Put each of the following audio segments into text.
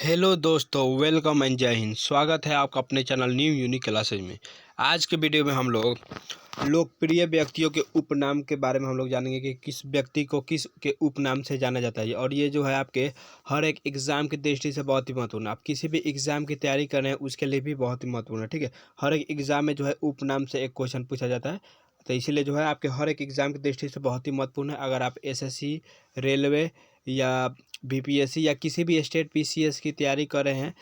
Hello दोस्तों, welcome and जय हिंद। स्वागत है आपका अपने चैनल न्यू यूनिक क्लासेज में। आज के वीडियो में हम लोग लोकप्रिय व्यक्तियों के उपनाम के बारे में हम लोग जानेंगे कि किस व्यक्ति को किस के उपनाम से जाना जाता है। और ये जो है आपके हर एक एग्ज़ाम की दृष्टि से बहुत ही महत्वपूर्ण है। आप किसी भी एग्ज़ाम की तैयारी कर रहे हैं उसके लिए भी बहुत ही महत्वपूर्ण है। ठीक है, हर एक एग्ज़ाम में जो है उपनाम से एक क्वेश्चन पूछा जाता है, तो इसीलिए जो है आपके हर एक एग्ज़ाम की दृष्टि से बहुत ही महत्वपूर्ण है। अगर आप एसएससी, रेलवे या बीपीएससी या किसी भी स्टेट पीसीएस की तैयारी कर रहे हैं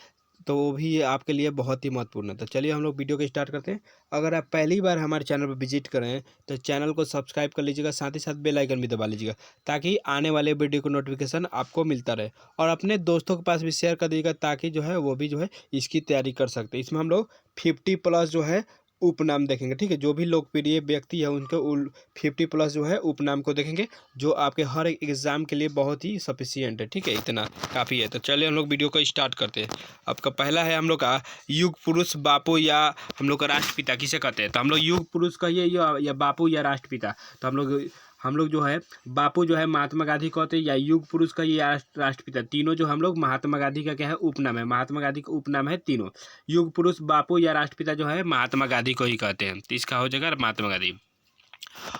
तो वो भी आपके लिए बहुत ही महत्वपूर्ण है। तो चलिए हम लोग वीडियो को स्टार्ट करते हैं। अगर आप पहली बार हमारे चैनल पर विजिट कर रहे हैं तो चैनल को सब्सक्राइब कर लीजिएगा, साथ ही साथ बेल आइकन भी दबा लीजिएगा ताकि आने वाले वीडियो को नोटिफिकेशन आपको मिलता रहे। और अपने दोस्तों के पास भी शेयर कर दीजिएगा ताकि जो है वो भी जो है इसकी तैयारी कर सकते हैं। इसमें हम लोग 50+ जो है उपनाम देखेंगे। ठीक है, जो भी लोकप्रिय व्यक्ति है उनके 50+ जो है उपनाम को देखेंगे, जो आपके हर एक एग्ज़ाम के लिए बहुत ही सफिशियंट है। ठीक है, इतना काफ़ी है। तो चलिए हम लोग वीडियो को स्टार्ट करते हैं। आपका पहला है हम लोग का युग पुरुष बापू या हम लोग का राष्ट्रपिता किसे कहते हैं। तो हम लोग युग पुरुष कहिए या बापू या राष्ट्रपिता। तो हम लोग जो है बापू जो है महात्मा गांधी कहते हैं, या युग पुरुष का या राष्ट्रपिता, तीनों जो हम लोग महात्मा गांधी का क्या है उपनाम है। महात्मा गांधी का उपनाम है तीनों। युग पुरुष बापू या राष्ट्रपिता जो है महात्मा गांधी को ही कहते हैं, तो इसका हो जाएगा महात्मा गांधी।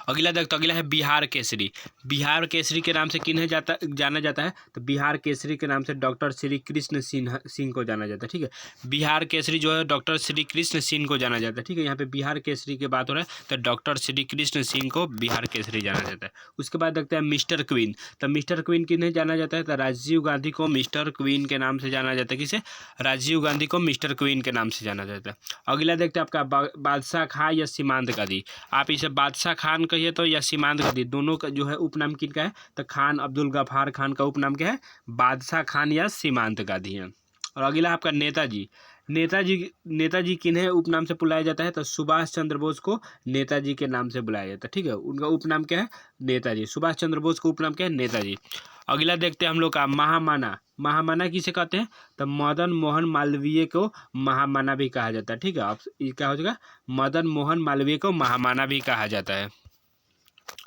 अगला है बिहार केसरी। बिहार केसरी के नाम से किन्हें जाना जाता है। तो बिहार केसरी के नाम से डॉक्टर श्री कृष्ण सिंह को जाना जाता है। ठीक है, बिहार केसरी जो है डॉक्टर श्री कृष्ण सिंह को जाना जाता है। ठीक है, यहाँ पे बिहार केसरी की बात हो रहा है तो डॉक्टर श्री कृष्ण सिंह को बिहार केसरी जाना जाता है। उसके बाद देखते हैं मिस्टर क्वीन। तो मिस्टर क्वीन किन्हें जाना जाता है। तो राजीव गांधी को मिस्टर क्वीन के नाम से जाना जाता है। किसे? राजीव गांधी को मिस्टर क्वीन के नाम से जाना जाता है। अगला देखते हैं आपका बादशाह खां या सीमांत गांधी। आप इसे बादशाह खान कहिए तो या सीमांत गांधी, दोनों का जो है उपनाम किनका है। तो खान अब्दुल गफ्फार खान का उपनाम क्या है? बादशाह खान या सीमांत गांधी है। और अगला आपका नेताजी। नेताजी किन्हें उपनाम से बुलाया जाता है। तो सुभाष चंद्र बोस को नेताजी के नाम से बुलाया जाता है। ठीक है, उनका उपनाम क्या है? नेताजी। सुभाष चंद्र बोस का उपनाम क्या है? नेताजी। अगला देखते हैं हम लोग का महामना। महामना किसे कहते हैं। तो मदन मोहन मालवीय को महामना भी कहा जाता है। ठीक है, आप क्या हो जाएगा? मदन मोहन मालवीय को महामना भी कहा जाता है।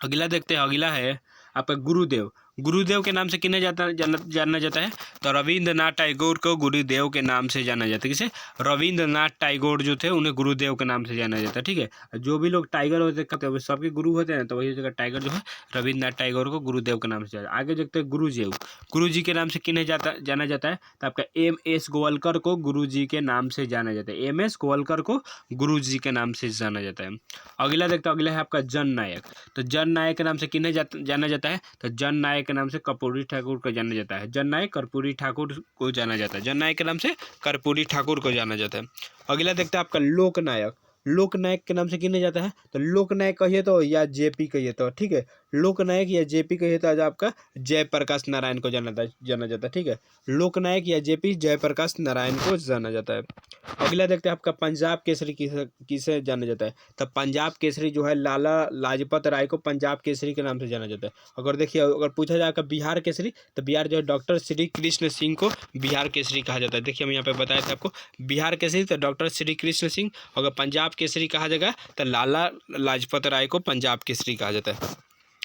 अगला देखते हैं। अगला है आपका गुरुदेव। गुरुदेव के नाम से किन्हें जाना जाता है। तो रविंद्रनाथ टैगोर को गुरुदेव के नाम से जाना जाता है। किसे? रविंद्रनाथ टैगोर जो थे उन्हें गुरुदेव के नाम से जाना जाता है। ठीक है, जो भी लोग टाइगर होते कहते हैं सबके गुरु होते हैं, तो वही जगह टाइगर जो है रविंद्रनाथ टैगोर को गुरुदेव के नाम से जाता है। आगे देखते हैं गुरुदेव। गुरु जी के नाम से किन्हें जाना जाता है। तो आपका MS गोवलकर को गुरु जी के नाम से जाना जाता है। MS गोवलकर को गुरु जी के नाम से जाना जाता है। अगला देखते हैं। अगला है आपका जन नायक। तो जन नायक के नाम से किन्हें जाना जाता है। तो जन नायक के नाम से कर्पूरी ठाकुर को जाना जाता है। जन नायक कर्पूरी ठाकुर को जाना जाता है। जन नायक के नाम से कर्पूरी ठाकुर को जाना जाता है। अगला देखते हैं आपका लोकनायक। लोकनायक के नाम से किन्हें जाता है। तो लोकनायक कहिए तो या जेपी कहिए तो। ठीक है, लोकनायक या जेपी कहिए तो आज आपका जयप्रकाश नारायण को जाना जाता है। ठीक है, लोकनायक या जेपी जयप्रकाश नारायण को जाना जाता है। अगला देखते हैं आपका पंजाब केसरी किसे जाना जाता है। तो पंजाब केसरी जो है लाला लाजपत राय को पंजाब केसरी के नाम से जाना जाता है। अगर देखिए, अगर पूछा जाए बिहार केसरी, तो बिहार जो है डॉक्टर श्री कृष्ण सिंह को बिहार केसरी कहा जाता है। देखिए हम यहाँ पे बताए थे आपको, बिहार केसरी तो डॉक्टर श्री कृष्ण सिंह, अगर पंजाब केसरी कहा जाएगा तो लाला लाजपत राय को पंजाब केसरी कहा जाता है।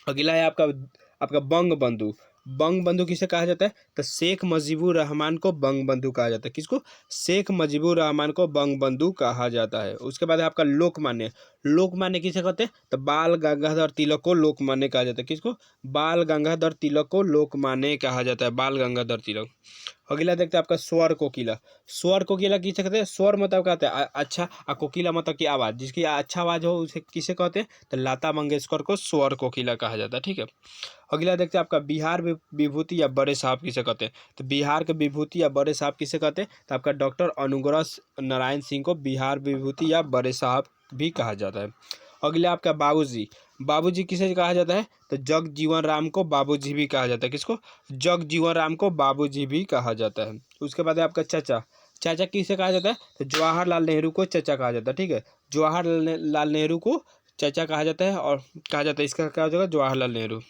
अगला है आपका बंग बंधु। बंग बंधु किसे कहा जाता है। तो शेख मुजीबुर रहमान को बंग बंधु कहा जाता है। किसको? शेख मुजीबुर रहमान को बंग बंधु कहा जाता है। उसके बाद है आपका लोकमान्य। लोकमान्य किसे कहते हैं। तो बाल गंगाधर तिलक को लोकमान्य कहा जाता है। किसको? बाल गंगाधर तिलक को लोकमान्य कहा जाता है। बाल गंगाधर तिलक। अगला देखते हैं आपका स्वर कोकिला। स्वर कोकिला किसे कहते हैं। स्वर मतलब कहते हैं अच्छा, और कोकिला मतलब की आवाज़, जिसकी अच्छा आवाज़ हो उसे किसे कहते हैं। तो लता मंगेशकर को स्वर कोकिला कहा जाता है। ठीक है, अगला देखते हैं आपका बिहार विभूति या बड़े साहब किसे कहते हैं। तो बिहार के विभूति या बड़े साहब किसे कहते हैं। तो आपका डॉक्टर अनुग्रह नारायण सिंह को बिहार विभूति या बड़े साहब भी कहा जाता है। अगला आपका बाबूजी। बाबूजी किसे कहा जाता है। तो जगजीवन राम को बाबूजी भी कहा जाता है। किसको? जगजीवन राम को बाबूजी भी कहा जाता है। उसके बाद है आपका चाचा। चाचा किसे कहा जाता है। तो जवाहरलाल नेहरू को चाचा कहा जाता है। ठीक है, जवाहरलाल नेहरू को चाचा कहा जाता है, और कहा जाता है इसका क्या हो जाएगा जवाहरलाल नेहरू।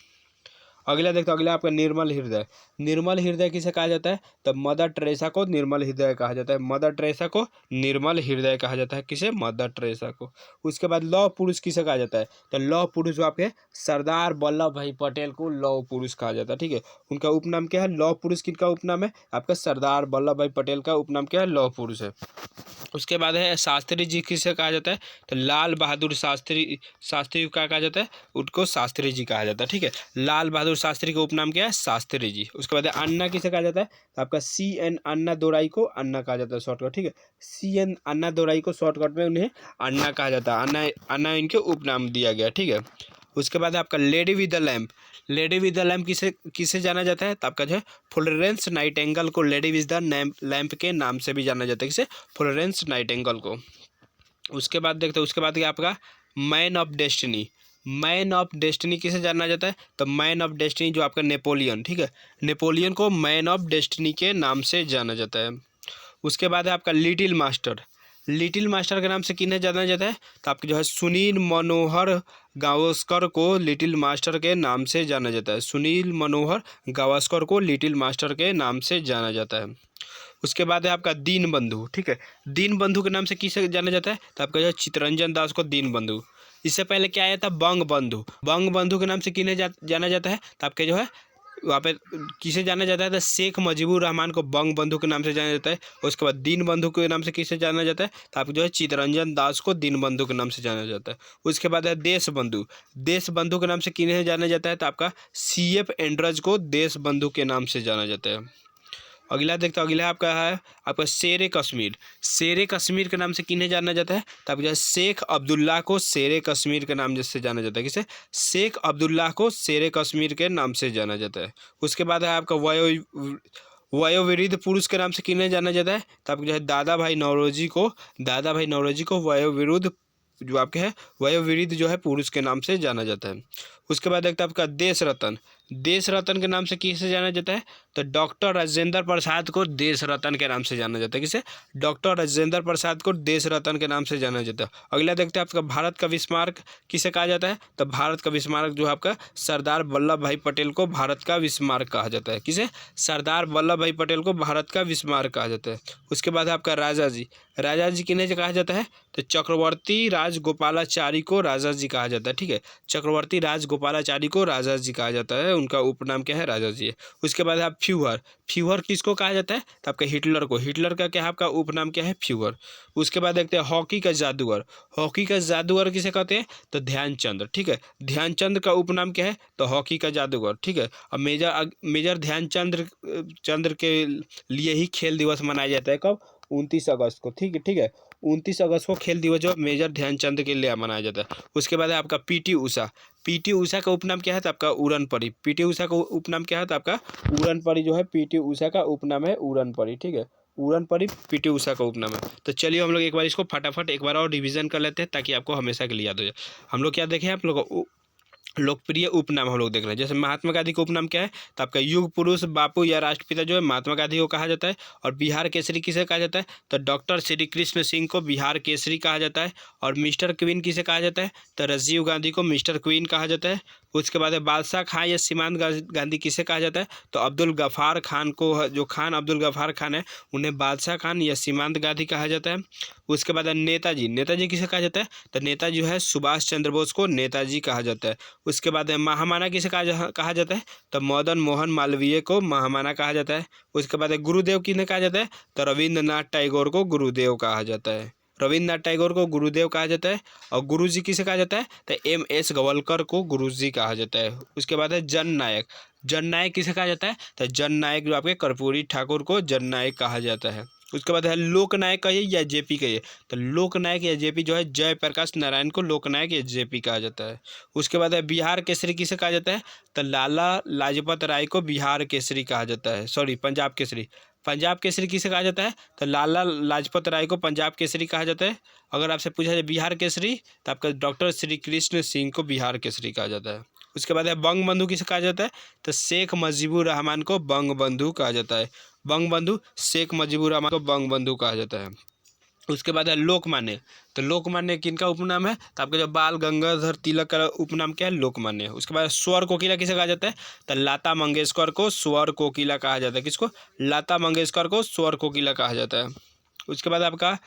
अगला देखते हैं, अगला आपका निर्मल हृदय। निर्मल हृदय किसे कहा जाता है? तो मदर टेरेसा को निर्मल हृदय कहा जाता है। मदर टेरेसा को निर्मल हृदय कहा जाता है। किसे? मदर टेरेसा को। उसके बाद लौह पुरुष किसे कहा जाता है? तो लौह पुरुष जो आपके सरदार वल्लभ भाई पटेल को लौह पुरुष कहा जाता है। ठीक है, उनका उपनाम क्या है? लौह पुरुष। किनका उपनाम है? आपका सरदार वल्लभ भाई पटेल का उपनाम क्या है? लौह पुरुष है। उसके बाद है शास्त्री जी किसे कहा जाता है? तो लाल बहादुर शास्त्री। शास्त्री को क्या कहा जाता है? उनको शास्त्री जी कहा जाता है। ठीक है, लाल बहादुर शास्त्री का उपनाम क्या है? शास्त्री जी। उसके बाद है अन्ना किसे कहा जाता है? तो आपका CN अन्ना दोराई को अन्ना कहा जाता है शॉर्टकट। ठीक है, CN अन्ना दोराई को शॉर्टकट में उन्हें अन्ना कहा जाता है। अन्ना अन्ना इनके उपनाम दिया गया। ठीक है, उसके बाद आपका lady with the lamp. Lady with the lamp किसे किसे जाना जाता है? तो आपका जो है फ्लोरेंस नाइटिंगेल को लेडी विद द लैम्प के नाम से भी जाना जाता है। किसे? फ्लोरेंस नाइटिंगेल को। उसके बाद देखते हैं, उसके बाद क्या आपका man of destiny. Man of destiny किसे जाना जाता है? तो मैन ऑफ डेस्टिनी जो आपका नेपोलियन। ठीक है, नेपोलियन को मैन ऑफ डेस्टिनी के नाम से जाना जाता है। उसके बाद है आपका लिटिल मास्टर। लिटिल मास्टर के नाम से किन्हें जाना जाता है? तो आपके जो है सुनील मनोहर गावस्कर को लिटिल मास्टर के नाम से जाना जाता है। सुनील मनोहर गावस्कर को लिटिल मास्टर के नाम से जाना जाता है। उसके बाद है आपका दीन बंधु। ठीक है, दीन बंधु के नाम से किसे जाना जाता है? तो आपका जो है चित्तरंजन दास को दीन बंधु। इससे पहले क्या आया था? बंग बंधु। बंग बंधु के नाम से किन्हें जाना जाता है? तो आपके जो है वहाँ पे किसे जाना जाता है? तो शेख मुजीबुर रहमान को बंग बंधु के नाम से जाना जाता है। उसके बाद दीन बंधु के नाम से किसे जाना जाता है? तो आप जो है चित्तरंजन दास को दीन बंधु के नाम से जाना जाता है। उसके बाद है देश बंधु। देश बंधु के नाम से किन्हें जाना जाता है? तो आपका CF एंड्रज को देश बंधु के नाम से जाना जाता है। अगला देखते हैं, अगला आपका है आपका शेर कश्मीर। शेर कश्मीर के नाम से किन्हें जाना जाता है? तो आप जो है शेख अब्दुल्ला को शेर कश्मीर के नाम से जाना जाता है। किसे? शेख अब्दुल्ला को शेर कश्मीर के नाम से जाना जाता है। उसके बाद है आपका वयोवृद्ध पुरुष के नाम से किन्हें जाना जाता है? तो आप जो है दादा भाई नौरोजी को वयोवृद्ध जो आपके है वयोवृद्ध जो है पुरुष के नाम से जाना जाता है। उसके बाद देखते हैं आपका देश रत्न। देश रत्न के नाम से किसे जाना जाता है? तो डॉक्टर राजेंद्र प्रसाद को देश रत्न के नाम से जाना जाता है। किसे? डॉक्टर राजेंद्र प्रसाद को देश रत्न के नाम से जाना जाता है। अगला देखते हैं आपका भारत का विस्मारक किसे कहा जाता है? तो भारत का विस्मारक जो है आपका सरदार वल्लभ भाई पटेल को भारत का विस्मारक कहा जाता है। किसे? सरदार वल्लभ भाई पटेल को भारत का विस्मारक कहा जाता है। उसके बाद आपका राजा जी। राजा जी किन्हें कहा जाता है? तो चक्रवर्ती राजगोपालाचारी को राजा जी कहा जाता है। ठीक है, चक्रवर्ती राजगोपालाचारी को राजा जी कहा जाता है। उनका उपनाम क्या है? राजा जी है। उसके बाद आप फ्यूहर। फ्यूहर किसको कहा जाता है? तो आपका हिटलर को। हिटलर का क्या है? आपका उपनाम क्या है? फ्यूहर। उसके बाद देखते हैं हॉकी का जादूगर। हॉकी का जादूगर किसे कहते हैं? तो ध्यानचंद। ठीक है, ध्यानचंद का उपनाम क्या है? तो हॉकी का जादूगर। ठीक है, अब मेजर ध्यानचंद चंद्र के लिए ही खेल दिवस मनाया जाता है। कब? 29 अगस्त को। ठीक है, ठीक है, 29 अगस्त को खेल दिवस जो मेजर ध्यानचंद के लिए मनाया जाता है। उसके बाद है आपका PT ऊषा। PT ऊषा का उपनाम क्या है? तो आपका उड़न परी। PT ऊषा का उपनाम क्या है? तो आपका उड़न परी जो है PT ऊषा का उपनाम है उड़न परी। ठीक है, उड़न परी PT ऊषा का उपनाम है। तो चलिए हम लोग एक बार इसको फटाफट एक बार और रिवीजन कर लेते हैं ताकि आपको हमेशा के लिए याद हो जाए। हम लोग क्या देखें? आप लोग लोकप्रिय उपनाम हम लोग देख रहे हैं। जैसे महात्मा गांधी का उपनाम क्या है? तो आपका युग पुरुष, बापू या राष्ट्रपिता जो है महात्मा गांधी को कहा जाता है। और बिहार केसरी किसे कहा जाता है? तो डॉक्टर श्री कृष्ण सिंह को बिहार केसरी कहा जाता है। और मिस्टर क्वीन किसे कहा जाता है? तो राजीव गांधी को मिस्टर क्वीन कहा जाता है। उसके बाद बादशाह खां या सीमांत गांधी किसे कहा जाता है? तो अब्दुल गफ्फार खान को, जो खान अब्दुल गफ्फार खान है उन्हें बादशाह खान या सीमांत गांधी कहा जाता है। उसके बाद नेताजी। नेताजी किसे कहा जाता है? तो नेताजी जो है सुभाष चंद्र बोस को नेताजी कहा जाता है। उसके बाद महामाना किसे कहा जाता है? तो मदन मोहन मालवीय को महामाना कहा जाता है। उसके बाद गुरुदेव किन्हें कहा जाता है? तो रविंद्रनाथ टैगोर को गुरुदेव कहा जाता है। रविंद्रनाथ टैगोर को गुरुदेव कहा जाता है। और गुरुजी किसे कहा जाता है? तो MS गवलकर को गुरुजी कहा जाता है। उसके बाद है जननायक। जननायक किसे कहा जाता है? तो जननायक जो आपके कर्पूरी ठाकुर को जननायक कहा जाता है। उसके बाद है लोकनायक कहिए या JP कहिए। तो लोकनायक या JP जो है जयप्रकाश नारायण को लोकनायक या JP कहा जाता है। उसके बाद है बिहार केसरी किसे कहा जाता है? तो लाला लाजपत राय को बिहार केसरी कहा जाता है। सॉरी, पंजाब केसरी। पंजाब केसरी किसे कहा जाता है? तो लाला लाजपत राय को पंजाब केसरी कहा जाता है। अगर आपसे पूछा जाए बिहार केसरी तो आपका डॉक्टर श्री कृष्ण सिंह को बिहार केसरी कहा जाता है। उसके बाद है बंग बंधु किसे कहा जाता है? तो शेख मुजीबुर रहमान को बंग बंधु कहा जाता है। बंग बंधु शेख मुजीबुर रहमान को बंग बंधु कहा जाता है। उसके बाद है लोकमान्य। तो लोकमान्य किनका उपनाम है? तो आपका जो बाल गंगाधर तिलक का उपनाम क्या है? लोकमान्य। उसके बाद स्वर कोकिला किसे कहा जाता है? तो लता मंगेशकर को स्वर कोकिला कहा जाता है। किसको? लता मंगेशकर को स्वर कोकिला कहा जाता है। उसके बाद आपका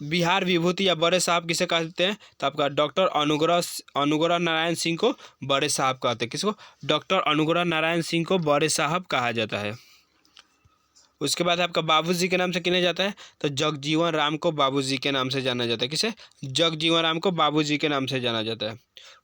बिहार विभूति या बड़े साहब किसे कहते हैं? तो आपका डॉक्टर अनुग्रह नारायण सिंह को बड़े साहब कहते हैं। किसको? डॉक्टर अनुग्रह नारायण सिंह को बड़े साहब कहा जाता है। उसके बाद आपका बाबूजी के नाम से किन्हें जाता है? तो जगजीवन राम को बाबूजी के नाम से जाना जाता है। किसे? जगजीवन राम को बाबूजी के नाम से जाना जाता है।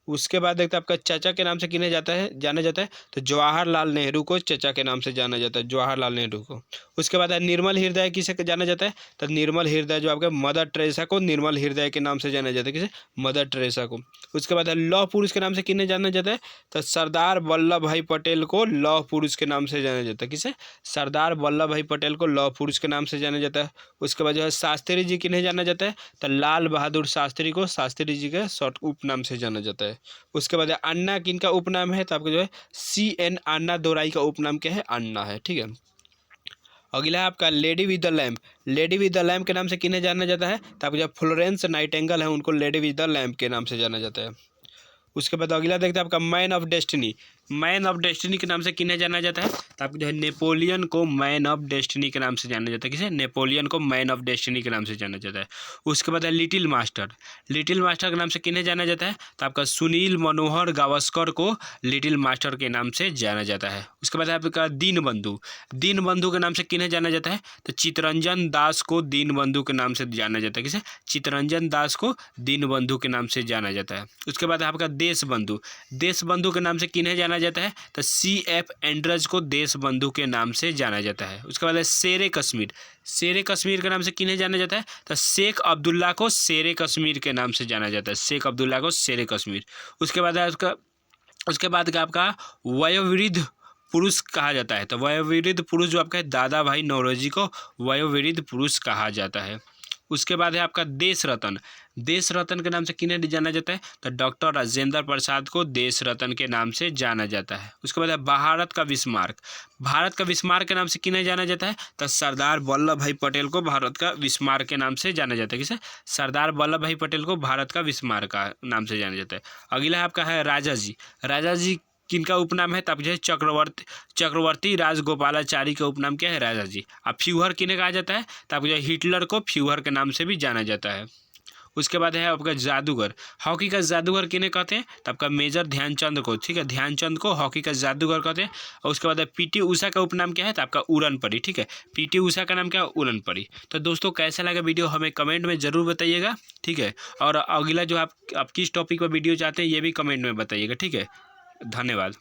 उसके बाद देखते हैं आपका चाचा के नाम से किन्हें जाना जाता है? तो जवाहरलाल नेहरू को चाचा के नाम से जाना जाता है, जवाहरलाल नेहरू को। उसके बाद है निर्मल हृदय किसे जाना जाता है? तो निर्मल हृदय जो आपके मदर टेरेसा को निर्मल हृदय के नाम से जाना जाता है। किसे? मदर टेरेसा को। उसके बाद है लौह पुरुष के नाम से किन्हें जाना जाता है? तो सरदार वल्लभ भाई पटेल को लौह पुरुष के नाम से जाना जाता है। किसे? सरदार वल्लभ भाई पटेल को लौह पुरुष के नाम से जाना जाता है। उसके बाद जो है शास्त्री जी किन्हें जाना जाता है? तो लाल बहादुर शास्त्री को शास्त्री जी के शॉर्ट उपनाम से जाना जाता है। उसके बाद अन्ना किनका उपनाम है? तो आपको जो है CN अन्ना दोराई का उपनाम क्या है? अन्ना है। ठीक है। अगला है आपका lady with the lamp. Lady with the lamp के नाम से किन्हें जाना जाता है? तो आपको जो फ्लोरेंस नाइटिंगेल है उनको लेडी विद द लैम्प के नाम से जाना जाता है। उसके बाद अगला देखते हैं आपका man of destiny. Man of destiny के नाम से किन्हें जाना जाता है? तो आपको जो है नेपोलियन को मैन ऑफ डेस्टिनी के नाम से जाना जाता है। किसे? नेपोलियन को मैन ऑफ डेस्टिनी के नाम से जाना जाता है। उसके बाद है लिटिल मास्टर। लिटिल मास्टर के नाम से किन्हें जाना जाता है? तो आपका सुनील मनोहर गावस्कर को लिटिल मास्टर के नाम से जाना जाता है। उसके बाद आपका दीनबंधु। दीनबंधु के नाम से किन्हें जाना जाता है? तो चित्तरंजन दास को दीनबंधु के नाम से जाना जाता है। किसे? चित्तरंजन दास को दीनबंधु के नाम से जाना जाता है। उसके बाद आपका देशबंधु। देशबंधु के नाम से किन्हें जाना जाता है? तो CF एंड्रज को देशबंधु के नाम से जाना जाता है। उसके बाद शेरे कश्मीर। शेरे कश्मीर के नाम से किन्हें जाना जाता है? तो शेख अब्दुल्ला को शेरे कश्मीर के नाम से जाना जाता है। शेख अब्दुल्ला को शेरे कश्मीर। उसके बाद है उसके बाद का आपका वयोवृद्ध पुरुष कहा जाता है। तो वयोवृद्ध पुरुष जो आपका है दादा भाई नौरोजी को वयोवृद्ध पुरुष कहा जाता है। उसके बाद है आपका देश रत्न। देश रत्न के नाम से किन्हें जाना जाता है? तो डॉक्टर राजेंद्र प्रसाद को देश रत्न के नाम से जाना जाता है। उसके बाद है भारत का विस्मार्क। भारत का विस्मार्क के नाम से किन्हें जाना जाता है? तो सरदार वल्लभ भाई पटेल को भारत का विस्मार्क के नाम से जाना जाता है। किसे? सरदार वल्लभ भाई पटेल को भारत का विस्मार्क का नाम से जाना जाता है। अगला आपका है राजा जी। राजा जी किनका उपनाम है? तब जो है चक्रवर्ती राजगोपालाचारी का उपनाम क्या है? राजा जी। अब फ्यूहर किन्हें कहा जाता है? तब जो है हिटलर को फ्यूहर के नाम से भी जाना जाता है। उसके बाद है आपका जादूगर। हॉकी का जादूगर किन्हें कहते हैं? तो आपका मेजर ध्यानचंद को। ठीक है, ध्यानचंद को हॉकी का जादूगर कहते हैं। और उसके बाद PT उषा का उपनाम क्या है? तो आपका उड़न परी। ठीक है, PT उषा का नाम क्या है? उड़न परी। तो दोस्तों कैसा लगा वीडियो हमें कमेंट में ज़रूर बताइएगा। ठीक है, और अगला जो आप किस टॉपिक पर वीडियो चाहते हैं ये भी कमेंट में बताइएगा। ठीक है, धन्यवाद।